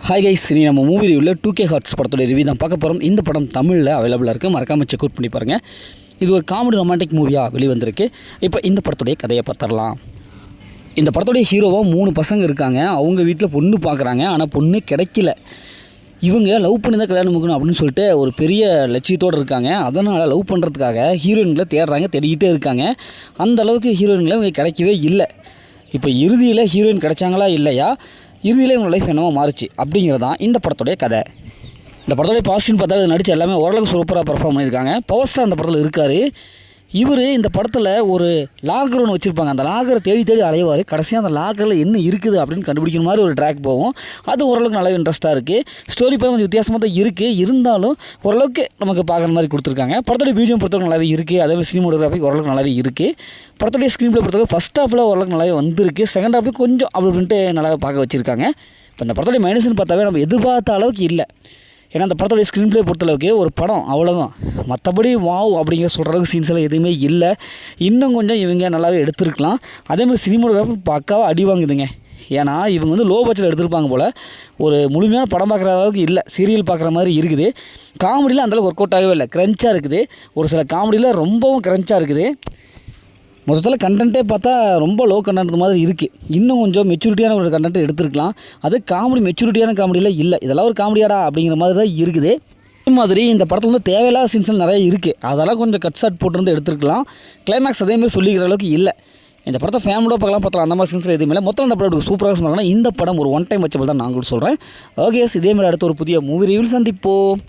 Hi guys, இனி நம்ம movie ரிவ்யூவில் 2K ஹார்ட்ஸ் படத்தோட ரிவ்யூ தான் பார்க்க போகிறோம். இந்த படம் தமிழில் அவைலபிளாக இருக்குது, மறக்காமல் செக் அவுட் பண்ணி பாருங்கள். இது ஒரு காமெடி ரொமான்டிக் மூவியாக வெளிவந்திருக்கு. இப்போ இந்த படத்துடைய கதையை பார்த்துடலாம். இந்த படத்துடைய ஹீரோவாக 3 பசங்க இருக்காங்க. அவங்க வீட்டில் பொண்ணு பார்க்குறாங்க, ஆனால் பொண்ணு கிடைக்கல. இவங்க லவ் பண்ணி தான் கல்யாணம் பண்ணணும் அப்படின்னு சொல்லிட்டு ஒரு பெரிய லட்சியத்தோடு இருக்காங்க. அதனால் லவ் பண்ணுறதுக்காக ஹீரோயின்களை தேடிக்கிட்டே இருக்காங்க. அந்த அளவுக்கு ஹீரோயின்களை இவங்க கிடைக்கவே இல்லை. இப்போ இறுதியில் ஹீரோயின் கிடைச்சாங்களா இல்லையா, இறுதியில் இவங்க லைஃப் என்னவோ மாறுச்சு அப்படிங்கிறது தான் இந்த படத்துடைய கதை. இந்த படத்துடைய பாசிட்டிவ் பார்த்தா இது நடித்த எல்லாமே ஓரளவுக்கு சூப்பராக பர்ஃபார்ம் பண்ணியிருக்காங்க. பவர் ஸ்டார் அந்த படத்தில் இருக்கார். இவர் இந்த படத்தில் ஒரு லாகர் ஒன்று வச்சுருப்பாங்க. அந்த லாகரை தேடி அலைவார். கடைசியாக அந்த லாகரில் என்ன இருக்குது அப்படின்னு கண்டுபிடிக்கிற மாதிரி ஒரு ட்ராக் போகும். அது ஓரளவுக்கு நல்லா இன்ட்ரெஸ்ட்டாக இருக்குது. ஸ்டோரி பார்த்து கொஞ்சம் வித்தியாசமாக தான் இருக்குது. இருந்தாலும் ஓரளவுக்கு நமக்கு பார்க்குற மாதிரி கொடுத்துருக்காங்க. படத்துடைய பிஜிஎம் பொறுத்தவரைக்கும் நல்லாவே இருக்குது. அதேமாதிரி சினிமோட்டோகிராஃபி ஓரளவுக்கு நல்லாவே இருக்குது. படத்துடைய ஸ்க்ரீன் பிளே பொறுத்தவரைக்கும் ஃபஸ்ட் ஹாஃபில் ஓரளவுக்கு நல்லாவே வந்திருக்கு. செகண்ட் ஹாஃபில் கொஞ்சம் அப்படின்ட்டு நல்லா பார்க்க வச்சுருக்காங்க. இப்போ இந்த படத்துடைய மைனஸ்ன்னு பார்த்தாவே நம்ம எதிர்பார்த்த அளவுக்கு இல்லை. ஏன்னா அந்த படத்துடைய ஸ்க்ரீன் பிளே பொறுத்தளவுக்கு ஒரு படம் அவ்வளோதான். மற்றபடி வாவ் அப்படிங்கிற சொல்கிற அளவுக்கு சீன்ஸ் எல்லாம் எதுவுமே இல்லை. இன்னும் கொஞ்சம் இவங்க நல்லாவே எடுத்துருக்கலாம். அதேமாதிரி சினிமோட்டோகிராஃபி பக்காவாக அடி வாங்குதுங்க. ஏன்னா இவங்க லோ பட்ஜெட்டில் எடுத்திருப்பாங்க போல். ஒரு முழுமையான படம் பார்க்குற அளவுக்கு இல்லை, சீரியல் பார்க்குற மாதிரி இருக்குது. காமெடியில் அந்தளவுக்கு ஒர்க் அவுட் ஆகவே இல்லை, க்ரன்ச்சாக இருக்குது. ஒரு சில காமெடியில் ரொம்பவும் க்ரன்ச்சாக இருக்குது. மொத்தத்தில் கண்டென்ட்டே பார்த்தா ரொம்ப லோ கண்டென்ட் மாதிரி இருக்குது. இன்னும் கொஞ்சம் மெச்சூரிட்டியான ஒரு கண்டென்ட் எடுத்துருக்கலாம். அது காமெடி மெச்சூரிட்டியான காமெடியில் இல்லை. இதெல்லாம் ஒரு காமெடியாடா அப்படிங்கிற மாதிரி தான் இருக்குது. அதே மாதிரி இந்த படத்தில் தேவையில்லாத சீன்ஸ் நிறைய இருக்குது. அதெல்லாம் கொஞ்சம் கட் ஷாட் போட்டு எடுத்துருக்கலாம். கிளைமேக்ஸ் அதேமாதிரி சொல்லிக்கிற அளவுக்கு இல்லை. இந்த படத்தை ஃபேமிலியோட பார்த்தலாம். அந்த மாதிரி சீன்ஸில் எதுவுமே இல்லை. மொத்தம் இந்த படம் சூப்பராக சொன்னாங்கன்னா இந்த படம் ஒரு ஒன் டைம் வச்சபோது தான் நான் கூட சொல்கிறேன். ஓகே, இதேமாதிரி அடுத்த ஒரு புதிய மூவி ரிவ்யூ சந்திப்போம்.